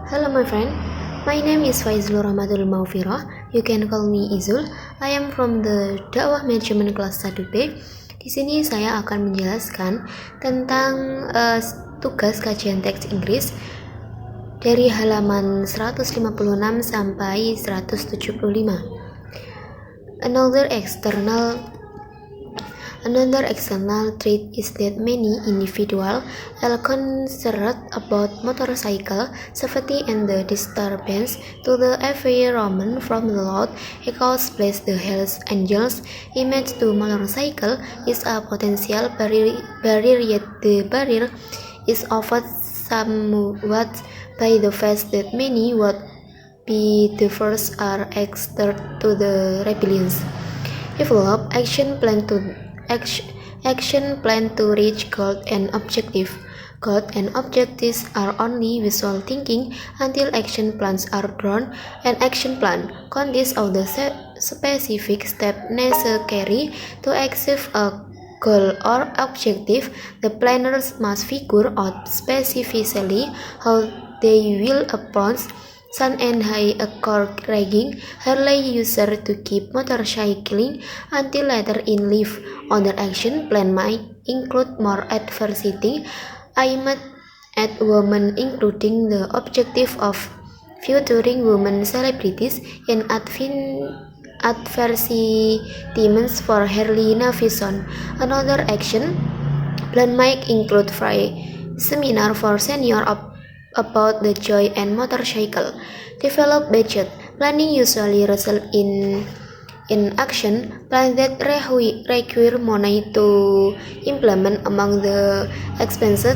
Hello my friend, my name is Faizul Rahmatul Maufirah. You can call me Izul. I am from the Dakwah Management kelas 1B. Di sini saya akan menjelaskan tentang tugas kajian teks Inggris dari halaman 156 sampai 175. Another external trait is that many individuals are concerned about motorcycle safety and the disturbance to the environment from the loud echoes place the Hells Angels image to motorcycle is a potential barrier yet the barrier is often somewhat by the fact that many would be the first are external to the rebellions. Develop action plan to reach goal and objective. Goals and objectives are only visual thinking until action plans are drawn. An action plan consists of the specific steps necessary to achieve a goal or objective. The planners must figure out specifically how they will approach sun and high encouraging Harley user to keep motorcycling until later in life. Other action plan might include more adversity aimed at women, including the objective of featuring women celebrities and advertisements for Harley Davidson. Another action plan might include free seminar for senior about the joy and motorcycle. Develop budget planning usually results in action plan that require money to implement. Among the expenses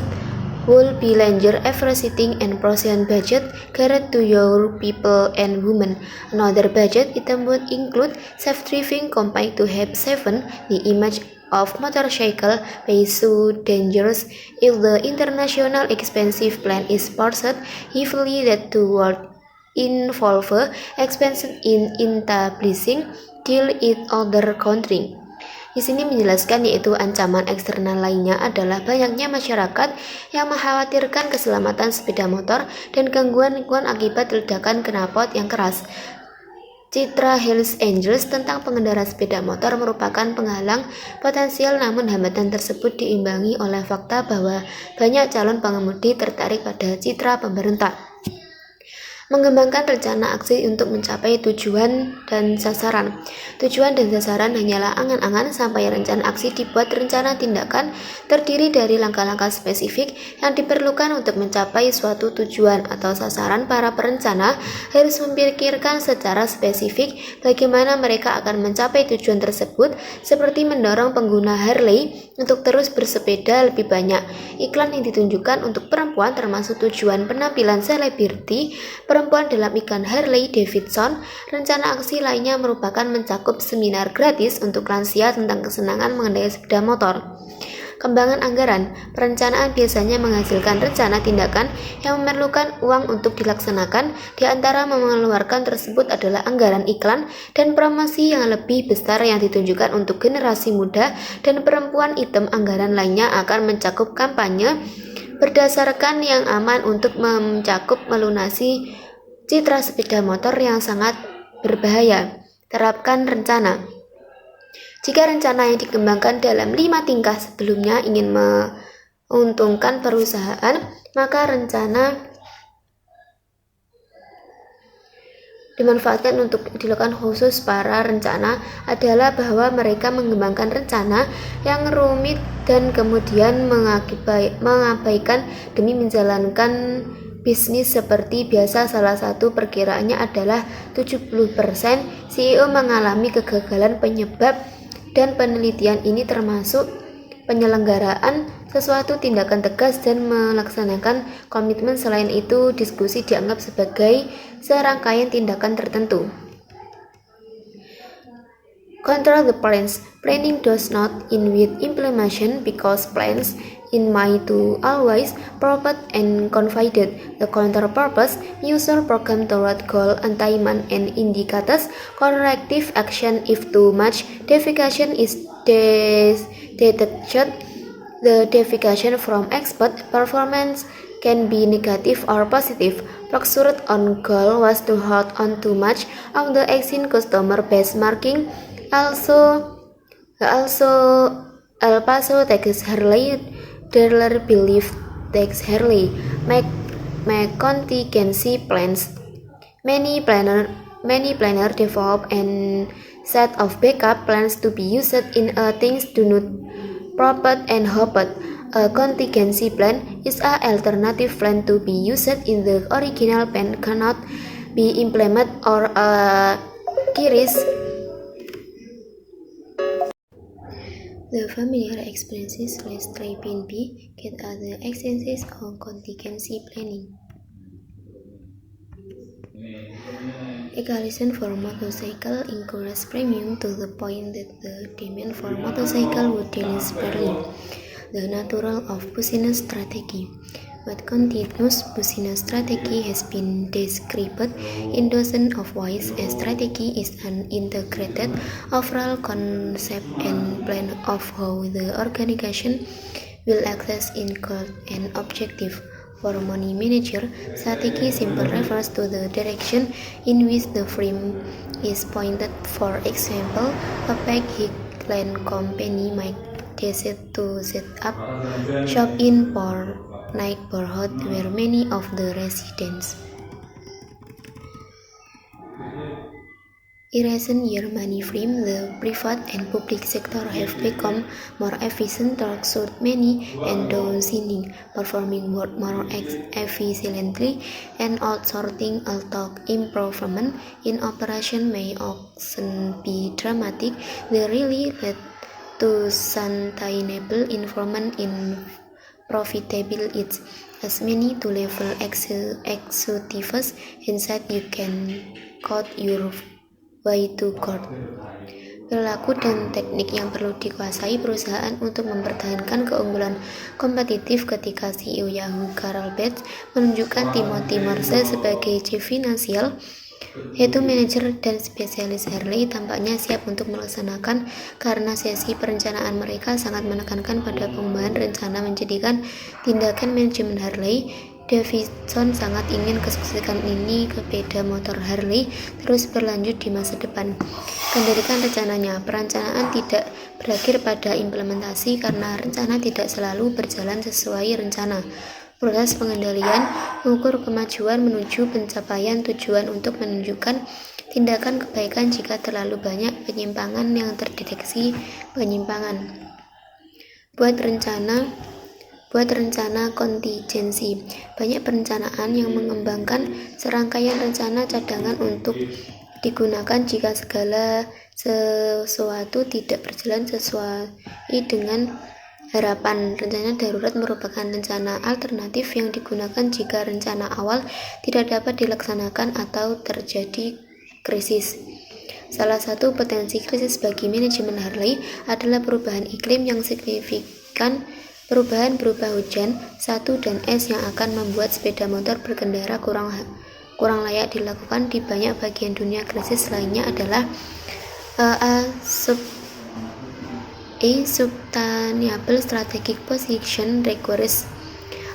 will be leisure, everything and process budget carried to your people and women. Another budget item would include safe driving compared to have 7 the image of motorcycle may so dangerous if the international expensive plan is pursued heavily that to would involve expenses in establishing deal in other country. Di sini menjelaskan yaitu ancaman eksternal lainnya adalah banyaknya masyarakat yang mengkhawatirkan keselamatan sepeda motor dan gangguan lingkungan akibat ledakan knalpot yang keras. Citra Hells Angels tentang pengendara sepeda motor merupakan penghalang potensial, namun hambatan tersebut diimbangi oleh fakta bahwa banyak calon pengemudi tertarik pada citra pemberontak. Mengembangkan rencana aksi untuk mencapai tujuan dan sasaran. Tujuan dan sasaran hanyalah angan-angan sampai rencana aksi dibuat. Rencana tindakan terdiri dari langkah-langkah spesifik yang diperlukan untuk mencapai suatu tujuan atau sasaran. Para perencana harus memikirkan secara spesifik bagaimana mereka akan mencapai tujuan tersebut, seperti mendorong pengguna Harley untuk terus bersepeda lebih banyak. Iklan yang ditunjukkan untuk perempuan termasuk tujuan penampilan selebriti perempuan dalam iklan Harley Davidson. Rencana aksi lainnya merupakan mencakup seminar gratis untuk lansia tentang kesenangan mengendarai sepeda motor. Kembangan anggaran. Perencanaan biasanya menghasilkan rencana tindakan yang memerlukan uang untuk dilaksanakan. Di antara mengeluarkan tersebut adalah anggaran iklan dan promosi yang lebih besar yang ditunjukkan untuk generasi muda dan perempuan. Item anggaran lainnya akan mencakup kampanye berdasarkan yang aman untuk mencakup melunasi citra sepeda motor yang sangat berbahaya. Terapkan rencana. Jika rencana yang dikembangkan dalam 5 tingkah sebelumnya ingin menguntungkan perusahaan, maka rencana dimanfaatkan untuk dilakukan. Khusus para rencana adalah bahwa mereka mengembangkan rencana yang rumit dan kemudian mengabaikan demi menjalankan bisnis seperti biasa. Salah satu perkiraannya adalah 70% CEO mengalami kegagalan. Penyebab dan penelitian ini termasuk penyelenggaraan sesuatu tindakan tegas dan melaksanakan komitmen. Selain itu, diskusi dianggap sebagai serangkaian tindakan tertentu. Control the plans. Planning does not end with implementation because plans in mind to always proper and confided. The counter purpose user program toward goal attainment and indicators corrective action if too much deviation is detected. The deviation from expert performance can be negative or positive. Rocksur's own goal was to hold on to much of the existing customer base, marking also El Paso, Texas. Harley dealer believed Tex Harley make contingency plans. Many planner develop a set of backup plans to be used in things do not proposed and hoped. A contingency plan is an alternative plan to be used in the original plan cannot be implemented or carries. The familiar experiences less trapping B get at the expenses of contingency planning. Equalization for motorcycle increased premium to the point that the demand for motorcycle would decrease barely. The nature of business strategy. What continuous business strategy has been described in dozens of ways. A strategy is an integrated overall concept and plan of how the organization will access income and objective. For money manager, strategy simply refers to the direction in which the firm is pointed. For example, a package land company might decide to set up shop in poor neighborhood where many of the residents in recent years, many firms, the private and public sector, have become more efficient, outsourced many and downsizing, performing work more efficiently, and outsourcing. Although improvement in operation may often be dramatic, they really led to sustainable improvement in profitability. As many to-level executives inside you can cut your way to court. Perilaku dan teknik yang perlu dikuasai perusahaan untuk mempertahankan keunggulan kompetitif. Ketika CEO Yahoo Carl Bates menunjukkan Timothy Morse sebagai Chief Financial, yaitu manajer dan spesialis Harley, tampaknya siap untuk melaksanakan karena sesi perencanaan mereka sangat menekankan pada pengembangan rencana menjadikan tindakan manajemen Harley. Davidson sangat ingin kesuksesan ini sepeda motor Harley terus berlanjut di masa depan. Kendalikan rencananya. Perencanaan tidak berakhir pada implementasi karena rencana tidak selalu berjalan sesuai rencana. Proses pengendalian mengukur kemajuan menuju pencapaian tujuan untuk menunjukkan tindakan kebaikan jika terlalu banyak penyimpangan yang terdeteksi penyimpangan. Buat rencana kontingensi. Banyak perencanaan yang mengembangkan serangkaian rencana cadangan untuk digunakan jika segala sesuatu tidak berjalan sesuai dengan harapan. Rencana darurat merupakan rencana alternatif yang digunakan jika rencana awal tidak dapat dilaksanakan atau terjadi krisis. Salah satu potensi krisis bagi manajemen Harley adalah perubahan iklim yang signifikan. Perubahan berupa hujan, salju, dan es yang akan membuat sepeda motor berkendara kurang layak dilakukan di banyak bagian dunia. Krisis lainnya adalah a sustainable strategic position requires.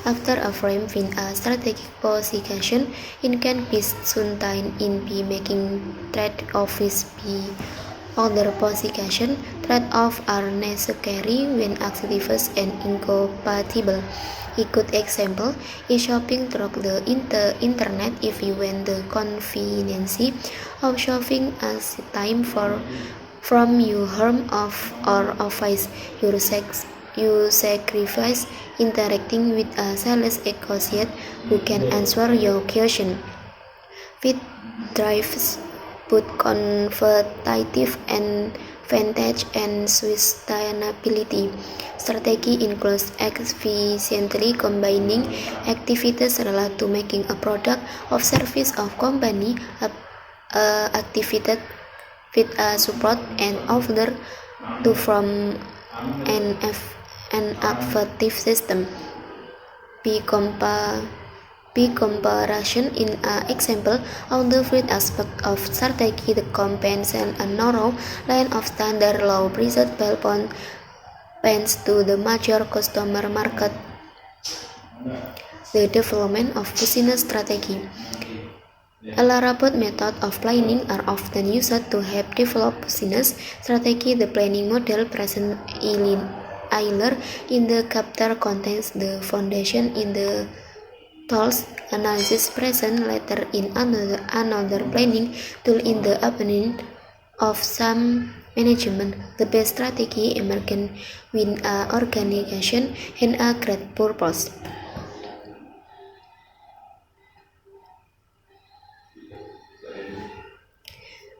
After a frame in a strategic position, it can be sustained in by making trade-offs by other position. Trade-offs are necessary when activities and incompatible. A good example is shopping through the internet. If you want the convenience of shopping as time from your home or office, you sacrifice interacting with a sales associate who can answer your question. Fit drives both competitive advantage and sustainability. Strategy includes efficiently combining activities related to making a product or service of company activated with a support and order to from an effective system. By comparison, in an example of the first aspect of strategy, the compensation a narrow line of standard low prices pens to the major customer market. the development of business strategy. Elaborate methods of planning are often used to help develop business strategy. The planning model present earlier in the chapter contains the foundation in the tools analysis present later in another planning tool in the opinion of some management. The best strategy emergent when an organization has a great purpose.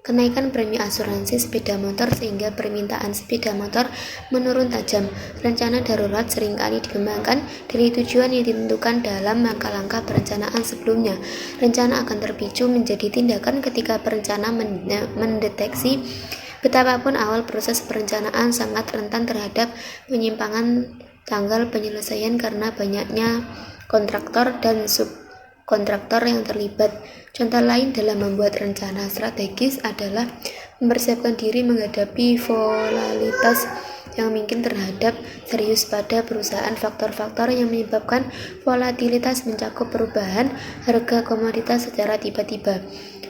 Kenaikan premi asuransi sepeda motor sehingga permintaan sepeda motor menurun tajam. Rencana darurat seringkali dikembangkan dari tujuan yang ditentukan dalam langkah-langkah perencanaan sebelumnya. Rencana akan terpicu menjadi tindakan ketika perencana mendeteksi betapapun awal proses perencanaan sangat rentan terhadap penyimpangan tanggal penyelesaian karena banyaknya kontraktor dan subkontraktor yang terlibat. Contoh lain dalam membuat rencana strategis adalah mempersiapkan diri menghadapi volatilitas yang mungkin terhadap serius pada perusahaan. Faktor-faktor yang menyebabkan volatilitas mencakup perubahan harga komoditas secara tiba-tiba,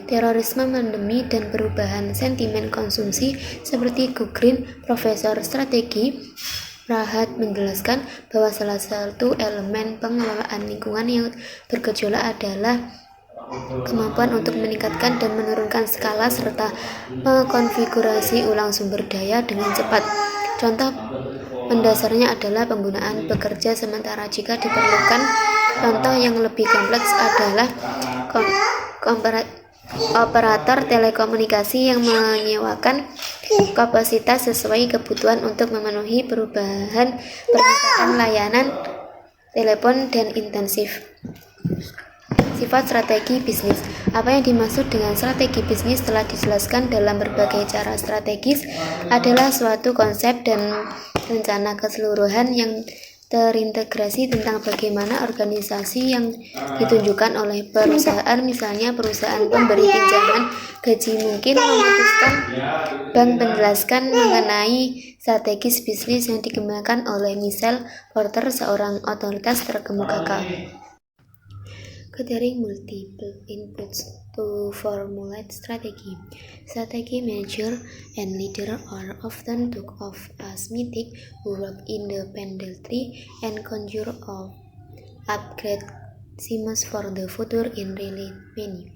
terorisme, pandemi, dan perubahan sentimen konsumsi seperti Green. Profesor Strategi Rahat menjelaskan bahwa salah satu elemen pengelolaan lingkungan yang bergejolak adalah kemampuan untuk meningkatkan dan menurunkan skala serta mengkonfigurasi ulang sumber daya dengan cepat. Contoh mendasarnya adalah penggunaan pekerja sementara jika diperlukan. Contoh yang lebih kompleks adalah operator telekomunikasi yang menyewakan kapasitas sesuai kebutuhan untuk memenuhi perubahan permintaan layanan telepon dan intensif. Sifat strategi bisnis. Apa yang dimaksud dengan strategi bisnis telah dijelaskan dalam berbagai cara. Strategis adalah suatu konsep dan rencana keseluruhan yang terintegrasi tentang bagaimana organisasi yang ditunjukkan oleh perusahaan, misalnya perusahaan pemberi pinjaman gaji, mungkin memutuskan bank menjelaskan mengenai strategis bisnis yang dikembangkan oleh Michael Porter, seorang otoritas terkemuka. Considering multiple inputs to formulate strategy. Strategy manager and leader are often thought of as mythic who work independently and conjure up great schemes for the future in really many.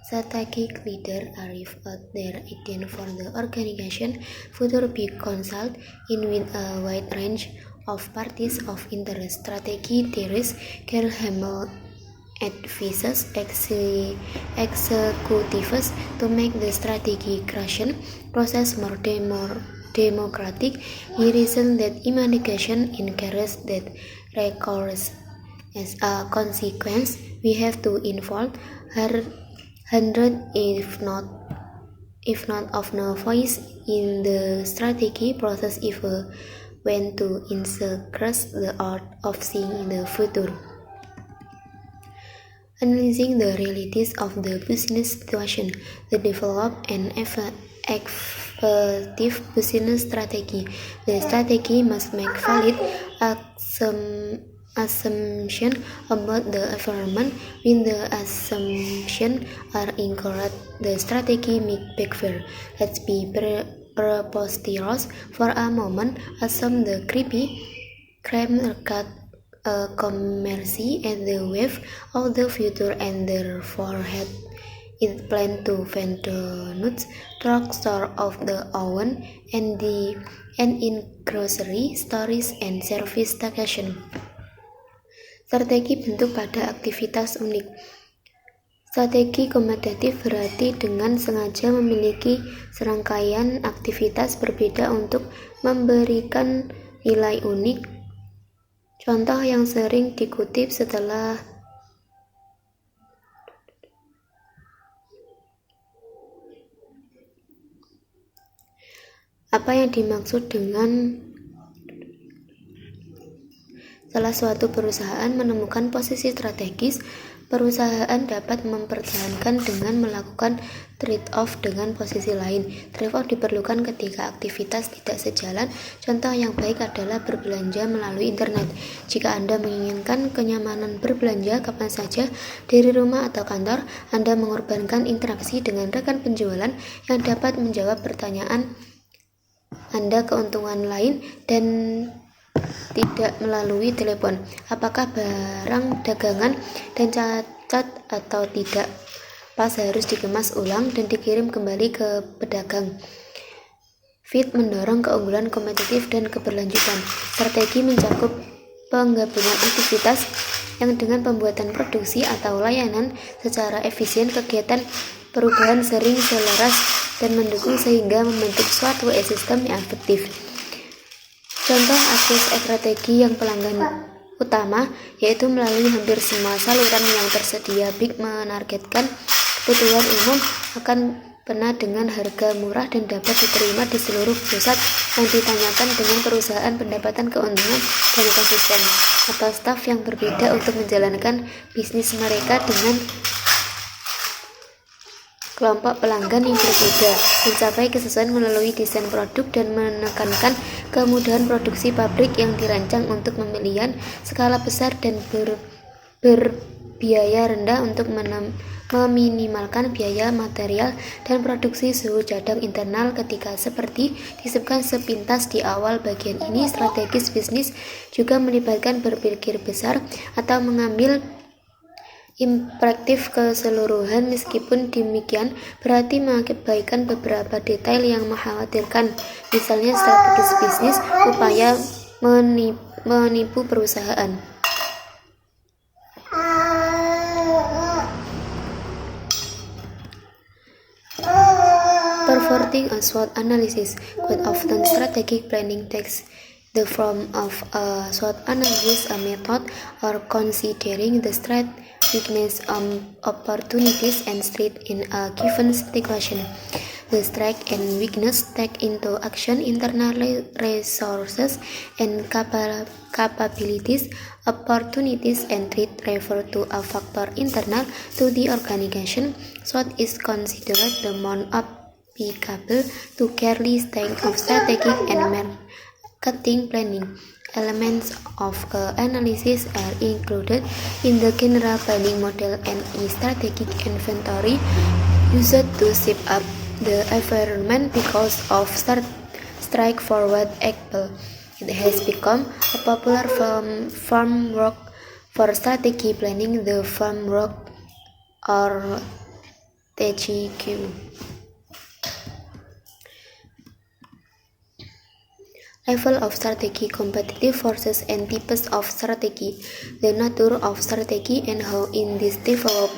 Strategic leaders arrive at their idea for the organization future be consult in with a wide range of parties of interest. Strategy theorists Carl Hamel advises executives to make the strategy creation process more democratic. He reasons that imagination encourages that requires. As a consequence, we have to involve hundred if not of no voice in the strategy process if when to integrate the art of seeing the future. Analyzing the realities of the business situation, the develop an effective business strategy. The strategy must make valid assumption about the environment. When the assumptions are incorrect, the strategy may backfire. Let's be preposterous for a moment. Assume the crime cut commerce at the wave of the future and therefore had it planned to vend donuts, drugstore of the oven, and in grocery stores and service station. Strategi bentuk pada aktivitas unik. Strategi komutatif berarti dengan sengaja memiliki serangkaian aktivitas berbeda untuk memberikan nilai unik. Contoh yang sering dikutip setelah apa yang dimaksud dengan salah suatu perusahaan menemukan posisi strategis Perusahaan dapat mempertahankan dengan melakukan trade-off dengan posisi lain. Trade-off diperlukan ketika aktivitas tidak sejalan. Contoh yang baik adalah berbelanja melalui internet. Jika Anda menginginkan kenyamanan berbelanja kapan saja dari rumah atau kantor, Anda mengorbankan interaksi dengan rekan penjualan yang dapat menjawab pertanyaan Anda keuntungan lain dan tidak melalui telepon. Apakah barang dagangan dan cacat atau tidak pas harus dikemas ulang dan dikirim kembali ke pedagang. Fit mendorong keunggulan kompetitif dan keberlanjutan. Strategi mencakup penggabungan aktivitas yang dengan pembuatan produksi atau layanan secara efisien, kegiatan perubahan sering selaras dan mendukung sehingga membentuk suatu ekosistem yang efektif. Contoh akses strategi yang pelanggan utama yaitu melalui hampir semua saluran yang tersedia. Big menargetkan kebutuhan umum akan pena dengan harga murah dan dapat diterima di seluruh pusat yang ditanyakan dengan perusahaan pendapatan keuntungan dan konsisten atau staf yang berbeda untuk menjalankan bisnis mereka dengan kelompok pelanggan yang berbeda, mencapai kesesuaian melalui desain produk dan menekankan kemudahan produksi pabrik yang dirancang untuk pembelian skala besar dan berbiaya rendah untuk meminimalkan biaya material dan produksi suhu cadang internal. Ketika seperti disebutkan sepintas di awal bagian ini, strategis bisnis juga melibatkan berpikir besar atau mengambil imperatif keseluruhan. Meskipun demikian, berarti mengabaikan beberapa detail yang mengkhawatirkan, misalnya strategis bisnis, upaya menipu perusahaan. Performing a SWOT analysis. Quite often, strategic planning takes the form of a SWOT analysis, a method or considering the strength, weakness, opportunities, and strength in a given situation. The strength and weakness take into action internal resources and capabilities. Opportunities and threat refer to a factor internal to the organization. SWOT is considered the most applicable to carry strength of strategic and marketing planning. Elements of analysis are included in the general planning model and a strategic inventory used to shape up the environment. Because of straightforward Excel, it has become a popular framework for strategy planning, the framework or TGQ. Level of strategy, competitive forces and types of strategy. The nature of strategy and how it is developed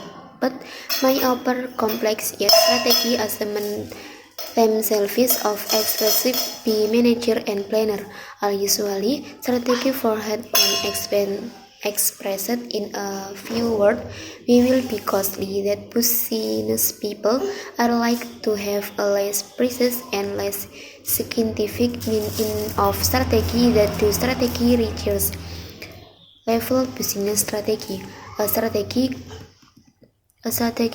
may appear complex, yet strategy as themselves of expressive be manager and planner are usually strategy for head on expressed in a few words. We will be costly that business people are like to have a less precise and less scientific meaning of strategy that do strategy research. Level business strategy. A strategy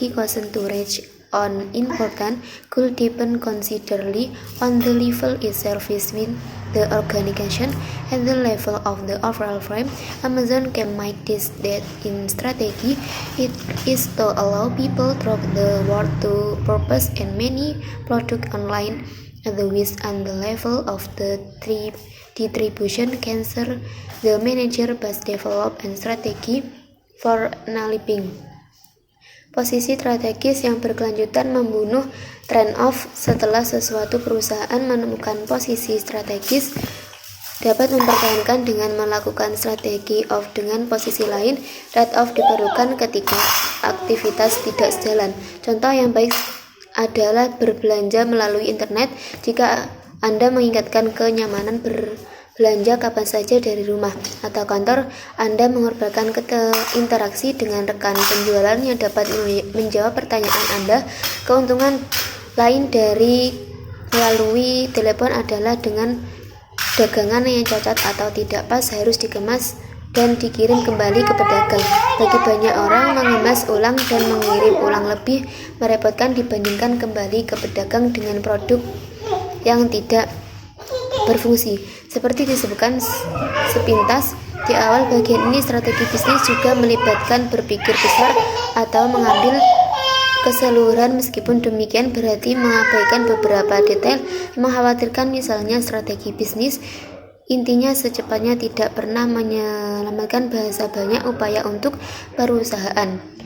question to reach on important could depend considerably on the level it serves with the organization and the level of the overall frame. Amazon can make this that in strategy it is to allow people through the word to purpose and many product online. The width and the level of the distribution cancer the manager must develop and strategy for analyzing. Posisi strategis yang berkelanjutan membunuh trade-off. Setelah sesuatu perusahaan menemukan posisi strategis dapat mempertahankan dengan melakukan strategi off dengan posisi lain. Trade-off diperlukan ketika aktivitas tidak sejalan. Contoh yang baik adalah berbelanja melalui internet. Jika Anda menginginkan kenyamanan belanja kapan saja dari rumah atau kantor, Anda mengorbankan interaksi dengan rekan penjualan yang dapat menjawab pertanyaan Anda. Keuntungan lain dari melalui telepon adalah dengan dagangan yang cacat atau tidak pas harus dikemas dan dikirim kembali ke pedagang. Bagi banyak orang, mengemas ulang dan mengirim ulang lebih merepotkan dibandingkan kembali ke pedagang dengan produk yang tidak berfungsi. Seperti disebutkan sepintas di awal bagian ini, strategi bisnis juga melibatkan berpikir besar atau mengambil keseluruhan. Meskipun demikian, berarti mengabaikan beberapa detail yang mengkhawatirkan. Misalnya, strategi bisnis intinya secepatnya tidak pernah menyelamatkan bahasa banyak upaya untuk perusahaan.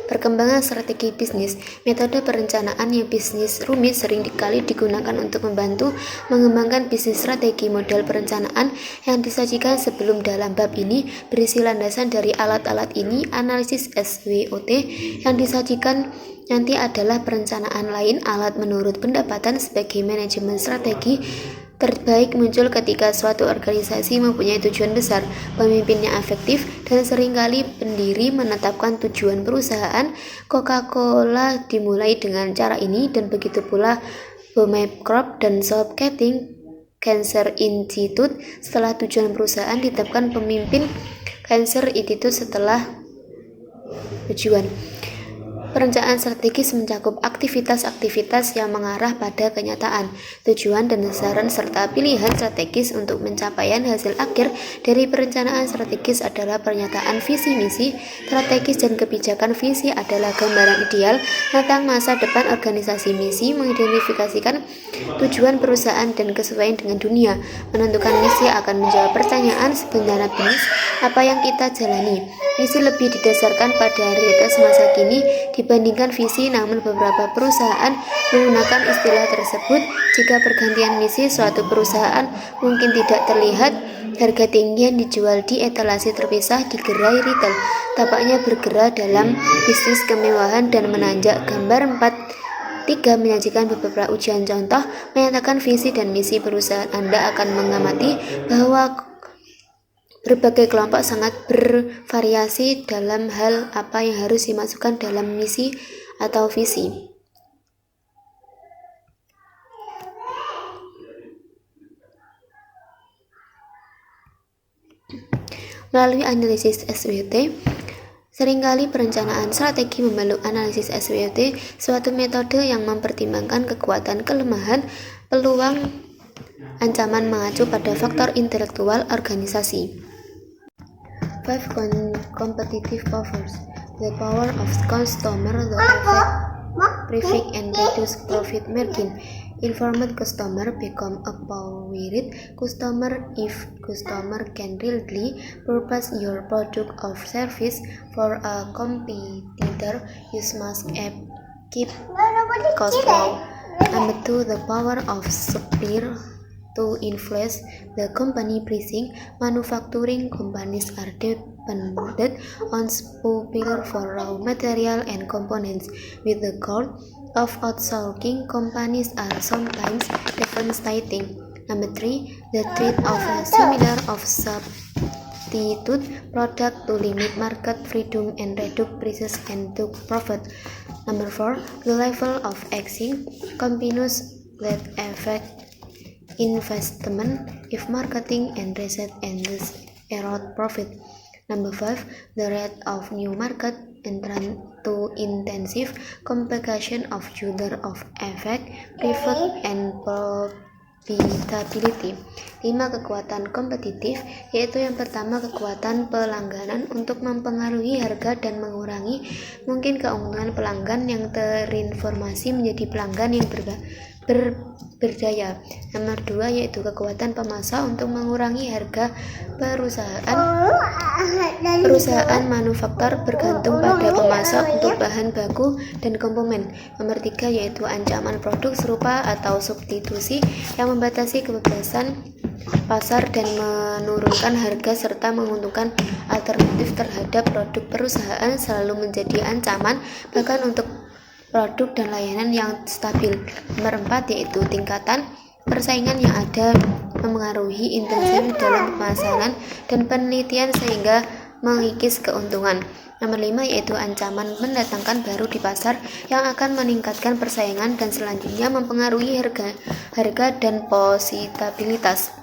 Perkembangan strategi bisnis. Metode perencanaan yang bisnis rumit sering kali digunakan untuk membantu mengembangkan bisnis. Strategi model perencanaan yang disajikan sebelum dalam bab ini berisi landasan dari alat-alat ini. Analisis SWOT yang disajikan nanti adalah perencanaan lain alat menurut pendapatan sebagai manajemen strategi terbaik muncul ketika suatu organisasi mempunyai tujuan besar, pemimpin yang efektif, dan seringkali pendiri menetapkan tujuan perusahaan. Coca-Cola dimulai dengan cara ini, dan begitu pula Baumeister dan Salk Keating Cancer Institute. Setelah tujuan perusahaan ditetapkan, pemimpin Cancer Institute setelah tujuan. Perencanaan strategis mencakup aktivitas-aktivitas yang mengarah pada kenyataan, tujuan dan sasaran serta pilihan strategis untuk pencapaian hasil akhir dari perencanaan strategis adalah pernyataan visi misi strategis dan kebijakan. Visi adalah gambaran ideal tentang masa depan organisasi. Misi mengidentifikasikan tujuan perusahaan dan kesesuaian dengan dunia. Menentukan misi akan menjawab pertanyaan sebenarnya bisnis apa yang kita jalani. Misi lebih didasarkan pada realitas masa kini dibandingkan visi, namun beberapa perusahaan menggunakan istilah tersebut. Jika pergantian misi suatu perusahaan mungkin tidak terlihat, harga tinggi yang dijual di etalase terpisah di gerai retail tampaknya bergerak dalam bisnis kemewahan dan menanjak. Gambar 4.3 menyajikan beberapa ujian contoh menyatakan visi dan misi perusahaan. Anda akan mengamati bahwa berbagai kelompok sangat bervariasi dalam hal apa yang harus dimasukkan dalam misi atau visi. Melalui analisis SWOT, seringkali perencanaan strategi memeluk analisis SWOT, suatu metode yang mempertimbangkan kekuatan, kelemahan, peluang, ancaman mengacu pada faktor intelektual organisasi. 5 competitive powers: the power of customer, the prefix and reduce profit margin. Informed customer become a powered customer if customer can really purchase your product or service. For a competitor, you must keep cost low. Number 2, the power of supplier to influence the company pricing. Manufacturing companies are dependent on suppliers for raw material and components. With the goal of outsourcing, companies are sometimes devastating. Number 3, the threat of a similar of substitute product to limit market freedom and reduce prices and to profit. Number 4, the level of action continues that affect investment if marketing and research and this erode profit. Number 5, the rate of new market entrant to intensive competition of user of effect, private and profitability. 5 kekuatan kompetitif, yaitu yang pertama kekuatan pelangganan untuk mempengaruhi harga dan mengurangi mungkin keuntungan pelanggan yang terinformasi menjadi pelanggan yang berdaya. Nomor 2 yaitu kekuatan pemasok untuk mengurangi harga. Perusahaan manufaktur bergantung pada pemasok untuk bahan baku dan komponen. Nomor 3 yaitu ancaman produk serupa atau substitusi yang membatasi kebebasan pasar dan menurunkan harga serta menguntungkan alternatif terhadap produk. Perusahaan selalu menjadi ancaman bahkan untuk produk dan layanan yang stabil. Nomor 4 yaitu tingkatan persaingan yang ada mempengaruhi intensif dalam pemasaran dan penelitian sehingga mengikis keuntungan. Nomor 5 yaitu ancaman mendatangkan baru di pasar yang akan meningkatkan persaingan dan selanjutnya mempengaruhi harga dan profitabilitas.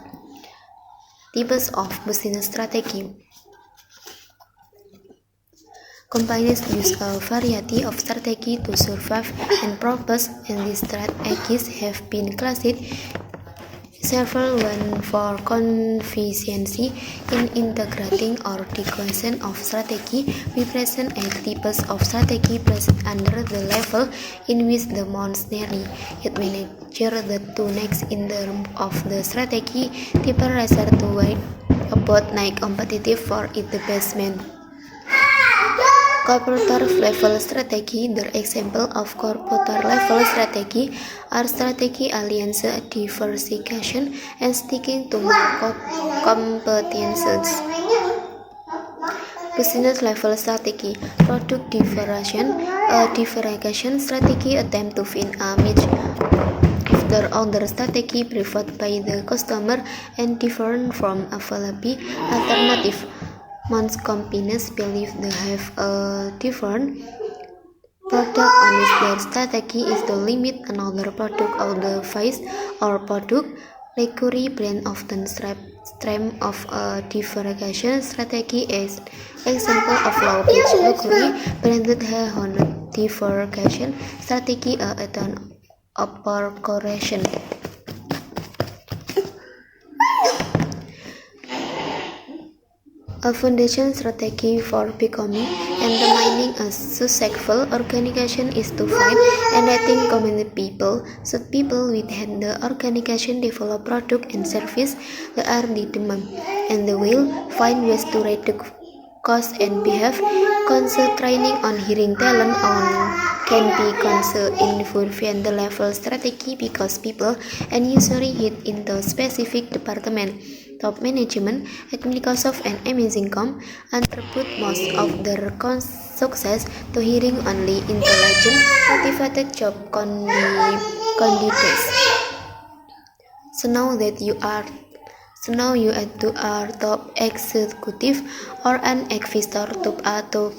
Types of business strategy. Companies use a variety of strategy to survive and progress, and these strategies have been classed several one for conveniency in integrating or decomposition of strategy. We present 8 types of strategy placed under the level in which the monetary yet manager the two next in terms of the strategy. Type research to wide about night competitive for it the basement. Corporate level strategy. The example of corporate level strategy are strategy alliance diversification and sticking to market competences. Business level strategy. Product differentiation strategy attempt to find a match after other strategy preferred by the customer and different from available alternative. Most companies believe they have a different product and their strategy is to limit another product of the face or product. Luxury brand often stream of a differentiation strategy is example of low pitch luxury branded have on differentiation strategy at an upper correction. A foundation strategy for becoming and remaining a successful organization is to find and retain committed people. Should people within the organization develop product and service that are the demand, and they will find ways to reduce cost and behave. Concentrating on hiring talent on can be considered in the level strategy because people and usually hit into specific department. Top management at Microsoft and Amazon attribute most of their success to hiring only intelligent, motivated job candidates. So now you add to our top executive or an investor to a top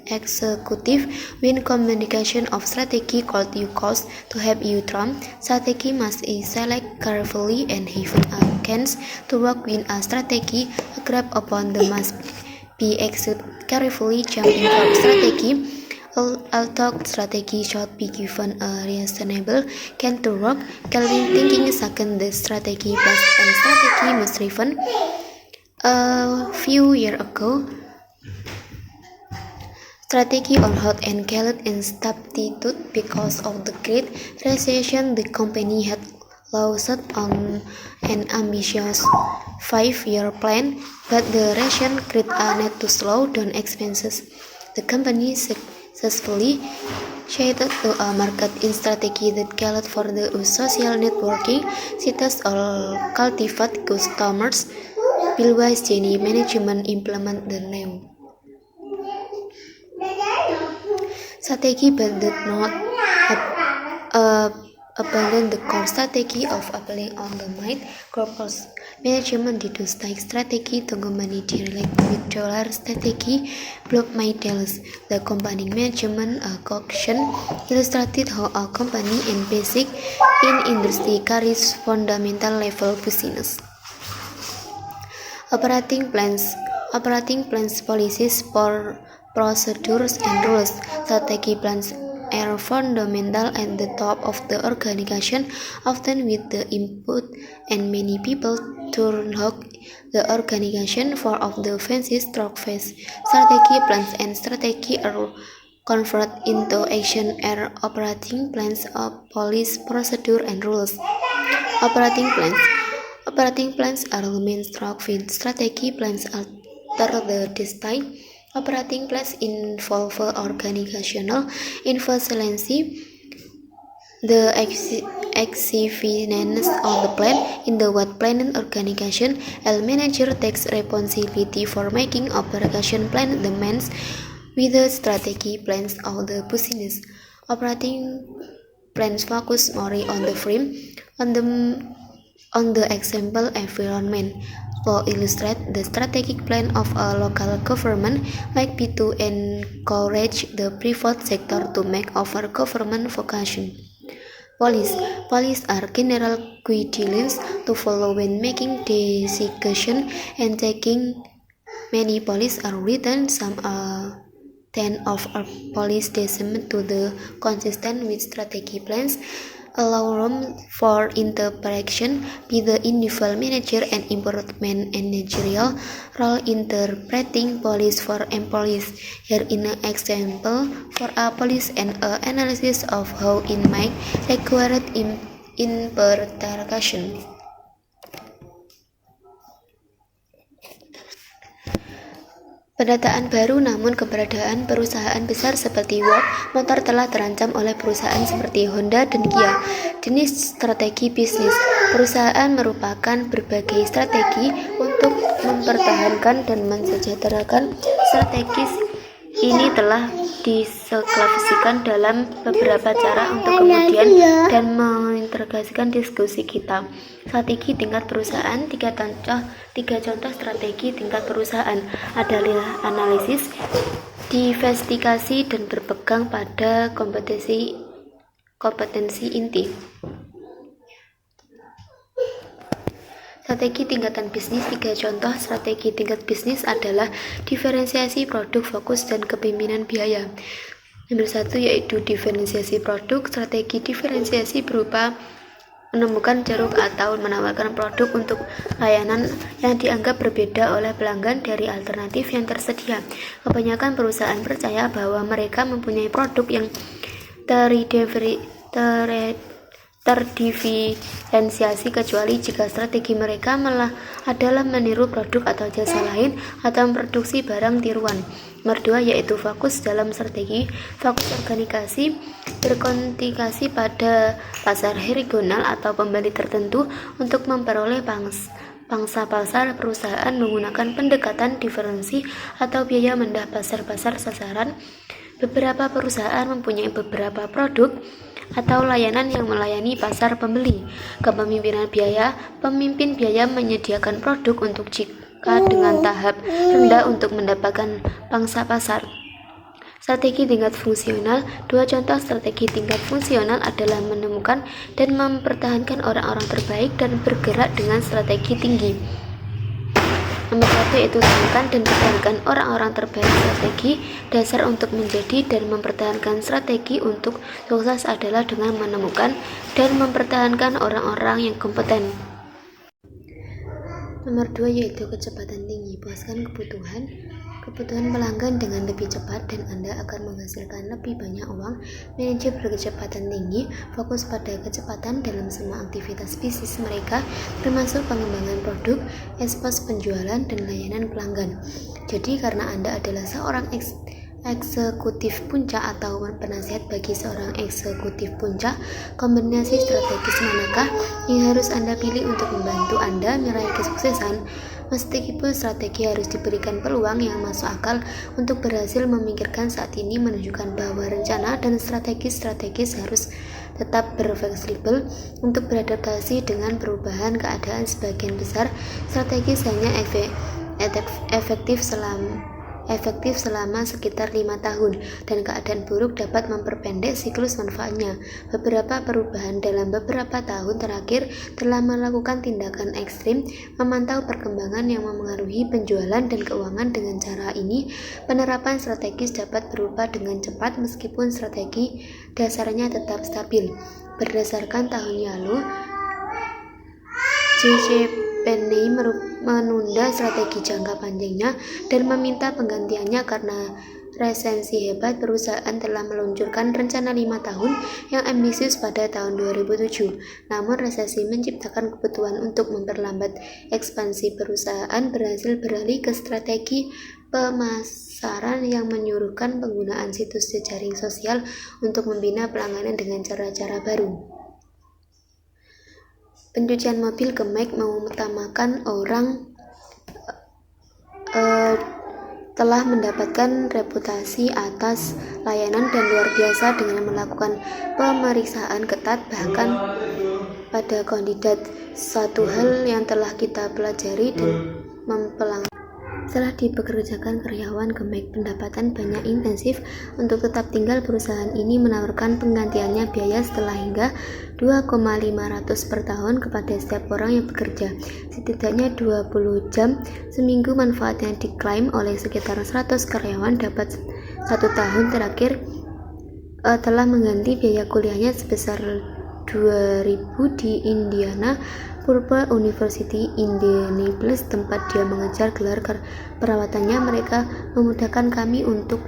executive when communication of strategy called you cost to help you trump strategy must be select carefully and even against to work with a strategy grab upon the must be executed carefully jumping from strategy. Although strategy should be given a reasonable can to work, Calvin thinking second the strategy plus and strategy must driven a few years ago. Strategy on hot and cold and substitute because of the Great Recession. The company had lost on an ambitious 5-year plan, but the recession created a need to slow down expenses. The company successfully shifted to a marketing strategy that called for the social networking sites or cultivate customers. Billwise Jenny management implement the new strategy but did not abandon the core strategy of appealing on the mind. Corporate management did not take strategy to company direct with dollar strategy block my deals. The company management caution illustrated how a company and basic in industry carries fundamental level business. Operating plans, policies, procedures, and rules. Strategy plans are fundamental at the top of the organization, often with the input and many people turn out the organization for of the fancy stroke phase. Strategy plans and strategy are converted into action are operating plans of policy, procedure, and rules. Operating plans are main stroke with strategy plans alter the design. Operating plans involve organizational efficiency, the execution of the plan in the what planned organization. A manager takes responsibility for making operation plan demands with the strategy plans of the business. Operating plans focus more on the frame, on the example environment. For illustrate, the strategic plan of a local government might be to encourage the private sector to make over government vocation. Police. Police are general guidelines to follow when making decisions and taking. Many policies are written. Some are 10 of our policies designed to the consistent with strategy plans, allow room for interpretation by the individual manager and improvement managerial role interpreting policies for employees. Here in an example for a policy and an analysis of how it might require interpretation. Pendataan baru, namun keberadaan perusahaan besar seperti Ford Motor telah terancam oleh perusahaan seperti Honda dan Kia. Jenis strategi bisnis. Perusahaan merupakan berbagai strategi untuk mempertahankan dan mensejahterakan. Strategis ini telah diklasifikasikan dalam beberapa cara untuk kemudian dan mengintegrasikan diskusi kita. Strategi tingkat perusahaan. Tiga contoh strategi tingkat perusahaan adalah analisis, investigasi, dan berpegang pada kompetensi inti. Strategi tingkatan bisnis. Tiga contoh strategi tingkat bisnis adalah diferensiasi produk, fokus, dan kepemimpinan biaya. Nomor 1 yaitu diferensiasi produk. Strategi diferensiasi berupa menemukan ceruk atau menawarkan produk untuk layanan yang dianggap berbeda oleh pelanggan dari alternatif yang tersedia. Kebanyakan perusahaan percaya bahwa mereka mempunyai produk yang terdiferensiasi kecuali jika strategi mereka malah adalah meniru produk atau jasa lain atau memproduksi barang tiruan. Nomor 2 yaitu fokus. Dalam strategi fokus organisasi berkonsentrasi pada pasar regional atau pembeli tertentu untuk memperoleh pangsa pasar. Perusahaan menggunakan pendekatan diferensi atau biaya rendah pasar sasaran. Beberapa perusahaan mempunyai beberapa produk atau layanan yang melayani pasar pembeli. Kepemimpinan biaya. Pemimpin biaya menyediakan produk untuk jika dengan tahap rendah untuk mendapatkan pangsa pasar. Strategi tingkat fungsional. Dua contoh strategi tingkat fungsional adalah menemukan dan mempertahankan orang-orang terbaik dan bergerak dengan strategi tinggi. Nomor 1 yaitu temukan dan pertahankan orang-orang terbaik. Strategi dasar untuk menjadi dan mempertahankan strategi untuk sukses adalah dengan menemukan dan mempertahankan orang-orang yang kompeten. Nomor 2 yaitu kecepatan tinggi. Puaskan kebutuhan pelanggan dengan lebih cepat dan Anda akan menghasilkan lebih banyak uang. Manajer berkecepatan tinggi fokus pada kecepatan dalam semua aktivitas bisnis mereka, termasuk pengembangan produk, ekspos, penjualan, dan layanan pelanggan. Jadi karena Anda adalah seorang eksekutif puncak atau penasihat bagi seorang eksekutif puncak, kombinasi strategis manakah yang harus Anda pilih untuk membantu Anda meraih kesuksesan? Meskipun strategi harus diberikan peluang yang masuk akal untuk berhasil memikirkan saat ini menunjukkan bahwa rencana dan strategis harus tetap berfleksibel untuk beradaptasi dengan perubahan keadaan. Sebagian besar strategis hanya efektif selama sekitar 5 tahun dan keadaan buruk dapat memperpendek siklus manfaatnya. Beberapa perubahan dalam beberapa tahun terakhir telah melakukan tindakan ekstrim memantau perkembangan yang memengaruhi penjualan dan keuangan. Dengan cara ini, penerapan strategis dapat berubah dengan cepat meskipun strategi dasarnya tetap stabil. Berdasarkan tahun lalu, J.C. Penney menunda strategi jangka panjangnya dan meminta penggantiannya karena resensi hebat. Perusahaan telah meluncurkan rencana 5 tahun yang ambisius pada tahun 2007. Namun resesi menciptakan kebutuhan untuk memperlambat ekspansi. Perusahaan berhasil beralih ke strategi pemasaran yang menyuruhkan penggunaan situs jejaring sosial untuk membina pelanggan dengan cara-cara baru. Pencucian mobil. Kemek mengutamakan orang telah mendapatkan reputasi atas layanan dan luar biasa dengan melakukan pemeriksaan ketat bahkan pada kandidat. Satu hal yang telah kita pelajari dan Setelah dipekerjakan karyawan, Gemek pendapatan banyak intensif. Untuk tetap tinggal, perusahaan ini menawarkan penggantiannya biaya setelah hingga 2,500 per tahun kepada setiap orang yang bekerja. Setidaknya 20 jam seminggu. Manfaat yang diklaim oleh sekitar 100 karyawan dapat 1 tahun terakhir telah mengganti biaya kuliahnya sebesar 2000 di Indiana Purple University Indianapolis, tempat dia mengejar gelar perawatannya. Mereka memudahkan kami untuk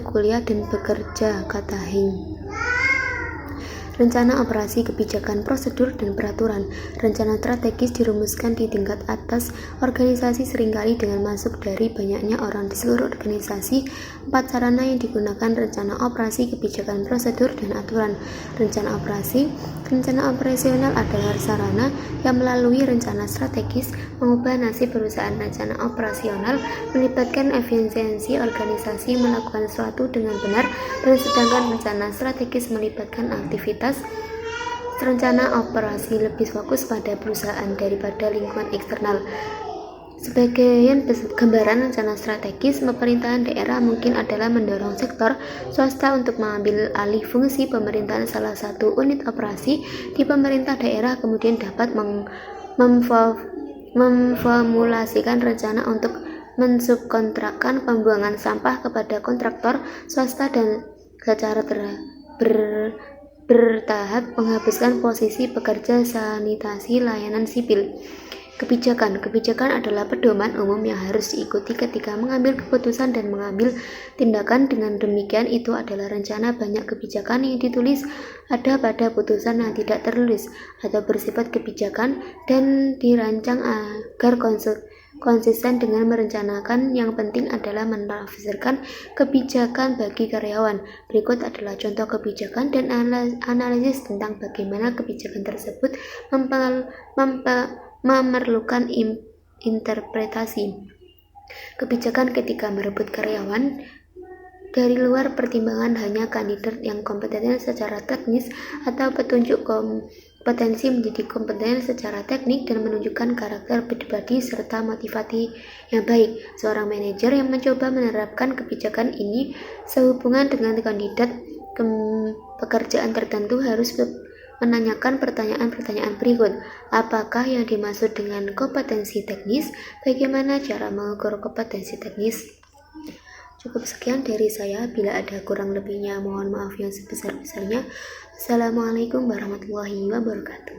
kuliah dan bekerja, kata Hing. Rencana operasi, kebijakan, prosedur, dan peraturan. Rencana strategis dirumuskan di tingkat atas organisasi seringkali dengan masuk dari banyaknya orang di seluruh organisasi. 4 sarana yang digunakan: rencana operasi, kebijakan, prosedur, dan aturan. Rencana operasi. Rencana operasional adalah sarana yang melalui rencana strategis mengubah nasib perusahaan. Rencana operasional melibatkan efisiensi organisasi melakukan sesuatu dengan benar, dan sedangkan rencana strategis melibatkan aktivitas. Rencana operasi lebih fokus pada perusahaan daripada lingkungan eksternal. Sebagian gambaran rencana strategis pemerintahan daerah mungkin adalah mendorong sektor swasta untuk mengambil alih fungsi pemerintahan salah satu unit operasi di pemerintah daerah, kemudian dapat memformulasikan rencana untuk mensubkontrakkan pembuangan sampah kepada kontraktor swasta dan secara bertahap menghapuskan posisi pekerja sanitasi layanan sipil. Kebijakan. Kebijakan adalah pedoman umum yang harus diikuti ketika mengambil keputusan dan mengambil tindakan. Dengan demikian, itu adalah rencana. Banyak kebijakan yang ditulis ada pada putusan yang tidak tertulis atau bersifat kebijakan dan dirancang agar konsisten dengan merencanakan. Yang penting adalah menafsirkan kebijakan bagi karyawan. Berikut adalah contoh kebijakan dan analisis tentang bagaimana kebijakan tersebut memerlukan interpretasi. Kebijakan ketika merebut karyawan dari luar. Pertimbangan hanya kandidat yang kompeten secara teknis atau petunjuk kompetensi menjadi kompeten secara teknik dan menunjukkan karakter pribadi serta motivasi yang baik. Seorang manajer yang mencoba menerapkan kebijakan ini sehubungan dengan kandidat pekerjaan tertentu harus menanyakan pertanyaan-pertanyaan berikut. Apakah yang dimaksud dengan kompetensi teknis? Bagaimana cara mengukur kompetensi teknis? Cukup sekian dari saya. Bila ada kurang lebihnya, mohon maaf yang sebesar-besarnya. Assalamualaikum warahmatullahi wabarakatuh.